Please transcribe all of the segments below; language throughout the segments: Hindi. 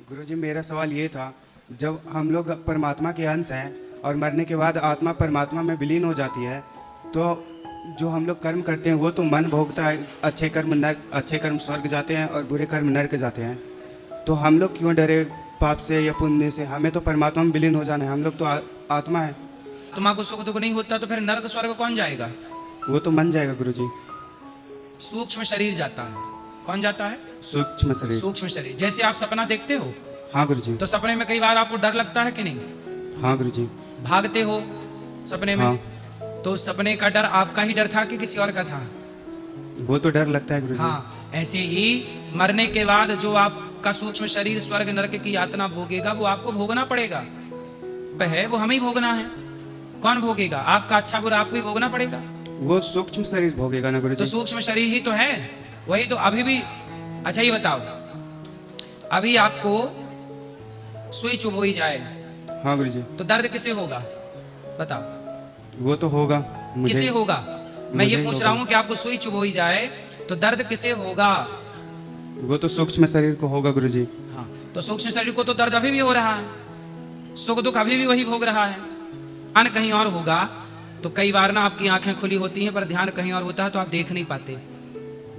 गुरुजी मेरा सवाल ये था, जब हम लोग परमात्मा के अंश हैं और मरने के बाद आत्मा परमात्मा में विलीन हो जाती है, तो जो हम लोग कर्म करते हैं वो तो मन भोगता है, अच्छे कर्म स्वर्ग जाते हैं और बुरे कर्म नरक जाते हैं। तो हम लोग क्यों डरे पाप से या पुण्य से? हमें तो परमात्मा में विलीन हो जाना है, हम लोग तो आत्मा है। तुम्हारा को सुख दुख नहीं होता तो फिर नरक स्वर्ग कौन जाएगा? वो तो मन जाएगा गुरुजी। सूक्ष्म शरीर जाता है। कौन जाता है? सूक्ष्म शरीर। सूक्ष्म शरीर। जैसे आप सपना देखते हो, हाँ गुरुजी। तो सपने में कई बार आपको डर लगता है कि नहीं? हाँ गुरुजी। भागते हो सपने में, हाँ। तो सपने का डर आपका ही डर था कि किसी और का था? वो तो डर लगता है गुरुजी। हाँ, ऐसे ही मरने के बाद जो आपका सूक्ष्म शरीर स्वर्ग नरक की यातना भोगेगा, वो आपको भोगना पड़ेगा। वह वो हमें ही भोगना है। कौन भोगेगा? आपका अच्छा बुरा आपको ही भोगना पड़ेगा। वो सूक्ष्म शरीर भोगेगा ना तो गुरुजी। सूक्ष्म शरीर ही तो है, वही तो अभी भी। अच्छा ये बताओ, अभी आपको सुई चुभोई जाए, हाँ गुरुजी। तो दर्द किसे होगा? बताओ वो तो होगा मुझे। किसे होगा? मैं ये मुझे पूछ होगा। रहा हूँ कि आपको सुई चुभोई जाए तो दर्द किसे होगा? वो तो सूक्ष्म शरीर को होगा गुरुजी। हाँ, तो सूक्ष्म शरीर को तो दर्द अभी भी हो रहा है, सुख दुख अभी भी वही भोग रहा है। ध्यान कहीं और होगा तो कई बार ना आपकी आंखें खुली होती हैं, पर ध्यान कहीं और होता है तो आप देख नहीं पाते।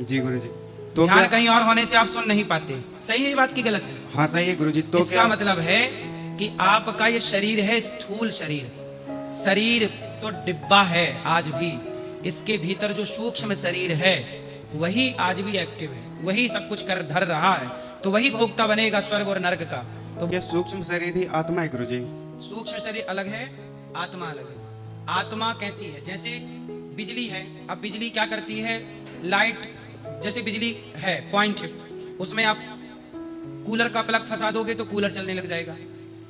जी गुरुजी। तो ध्यान क्या? कहीं और होने से आप सुन नहीं पाते। सही है ये बात की गलत है? हाँ सही है गुरुजी। तो इसका क्या? मतलब है कि आपका ये शरीर है स्थूल शरीर। शरीर तो डिब्बा है आज भी, इसके भीतर जो सूक्ष्म शरीर है वही आज भी एक्टिव है, वही सब कुछ कर धर रहा है, तो वही भोक्ता बनेगा स्वर्ग और नरक का। तो ये सूक्ष्म शरीर ही आत्मा है गुरुजी। सूक्ष्म शरीर अलग है, आत्मा अलग है। आत्मा कैसी है? जैसे बिजली है। अब बिजली क्या करती है? लाइट, जैसे बिजली है पॉइंट, उसमें आप कूलर का प्लग फंसा दोगे तो कूलर चलने लग जाएगा।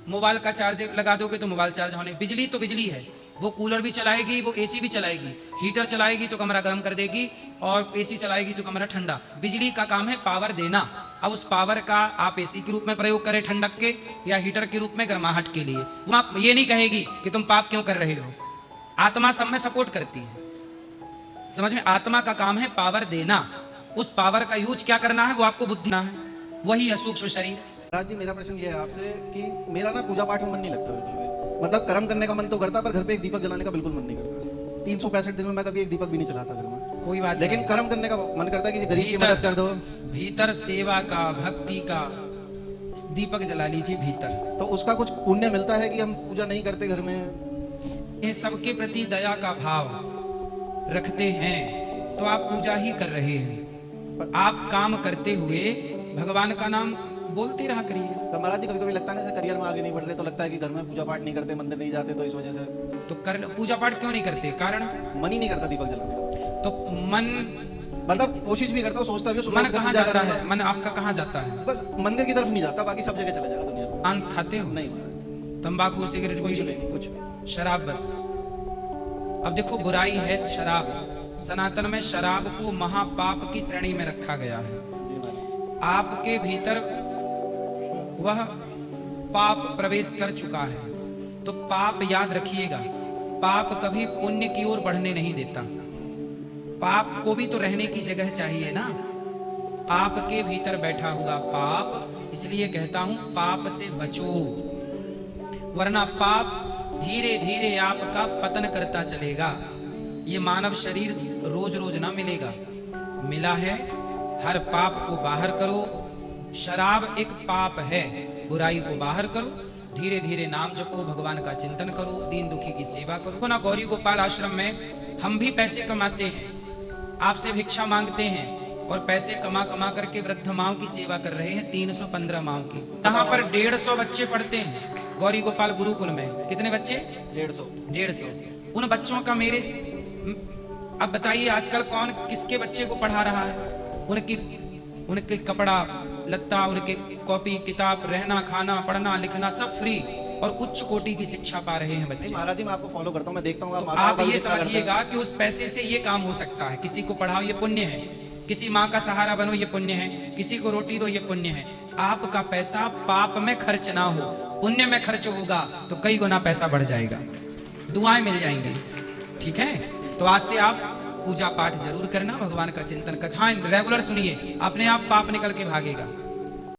मोबाइल का चार्ज लगा दोगे तो मोबाइल चार्ज होने। बिजली तो बिजली है, वो कूलर भी चलाएगी, वो एसी भी चलाएगी, हीटर चलाएगी तो कमरा गर्म कर देगी, और एसी चलाएगी तो कमरा ठंडा। बिजली का काम है पावर देना। अब उस पावर का आप एसी के रूप में प्रयोग करें ठंडक के, या हीटर के रूप में गर्माहट के लिए, वो आप ये नहीं कहेगी कि तुम पाप क्यों कर रहे हो। आत्मा सब में सपोर्ट करती है, समझ में? आत्मा का काम है पावर देना, उस पावर का यूज क्या करना है वो आपको बुद्धि ना है, वही है सूक्ष्म शरीर। राज जी, मेरा प्रश्न ये है आपसे कि मेरा ना पूजा पाठ में मन नहीं लगता बिल्कुल भी। मतलब कर्म करने का मन तो करता, पर घर पे एक दीपक जलाने का बिल्कुल मन नहीं करता। 365 दिन में मैं कभी एक दीपक भी नहीं चलाता घर में। कोई बात लेकिन नहीं। कर्म करने का मन करता है कि गरीब की भीतर- मदद कर दो। भीतर सेवा का, भक्ति का दीपक जला लीजिए भीतर। तो उसका कुछ पुण्य मिलता है कि हम पूजा नहीं करते घर में? ये सबके प्रति दया का भाव रखते हैं तो आप पूजा ही कर रहे हैं। आप काम करते हुए भगवान का नाम बोलते रहा करिए। तो महाराज जी, कभी कभी लगता है ना जैसे करियर में आगे नहीं बढ़ रहे, तो लगता है कि घर में पूजा पाठ नहीं करते, मंदिर नहीं जाते, तो इस वजह से तो कर पूजा पाठ क्यों नहीं करते? कारण मन ही नहीं करता दीपक जलाने का। तो मन, मतलब कोशिश भी करता हूँ, सोचता भी हूँ, सुबह मन उठ के कहाँ पूजा जाता करूंगा। है? मन आपका कहाँ जाता है? बस मंदिर की तरफ नहीं जाता, बाकी सब जगह चला जाएगा दुनिया में। मांस खाते हो? नहीं महाराज, तंबाकू, सिगरेट, कुछ बीड़ी, नहीं, कुछ नहीं। शराब बस। अब देखो, बुराई है शराब। सनातन में शराब को महापाप की श्रेणी में रखा गया है। आपके भीतर वह पाप प्रवेश कर चुका है, तो पाप याद रखिएगा, पाप कभी पुण्य की ओर बढ़ने नहीं देता। पाप को भी तो रहने की जगह चाहिए ना। आपके भीतर बैठा हुआ पाप, इसलिए कहता हूं पाप से बचो, वरना पाप धीरे धीरे आपका पतन करता चलेगा। ये मानव शरीर रोज रोज ना मिलेगा, मिला है। हर पाप को बाहर करो। शराब एक पाप है, बुराई को बाहर करो। धीरे धीरे नाम जपो, भगवान का चिंतन करो, दीन दुखी की सेवा करो ना। गौरी गोपाल आश्रम में हम भी पैसे कमाते हैं, आपसे भिक्षा मांगते हैं, और पैसे कमा कमा करके वृद्ध माओं की सेवा कर रहे हैं। 315 माओं की, यहाँ पर 150 बच्चे पढ़ते हैं गौरी गोपाल गुरुकुल में। कितने बच्चे? 150। उन बच्चों का मेरे, अब बताइए आजकल कौन किसके बच्चे को पढ़ा रहा है? उनके कपड़ा लत्ता, उनके कॉपी किताब, रहना खाना पढ़ना लिखना सब फ्री, और उच्च कोटि की शिक्षा पा रहे हैं बच्चे। महाराज जी, मैं आपको फॉलो करता हूँ, मैं देखता हूँ तो आप ये समझिएगा कि उस पैसे से ये काम हो सकता है। किसी को पढ़ाओ ये पुण्य है, किसी माँ का सहारा बनो ये पुण्य है, किसी को रोटी दो ये पुण्य है। आपका पैसा पाप में खर्च ना हो, पुण्य में खर्च होगा तो कई गुना पैसा बढ़ जाएगा, दुआएं मिल जाएंगी। ठीक है, तो आज से आप पूजा पाठ जरूर करना, भगवान का चिंतन कथाएं रेगुलर सुनिए, अपने आप पाप निकल के भागेगा।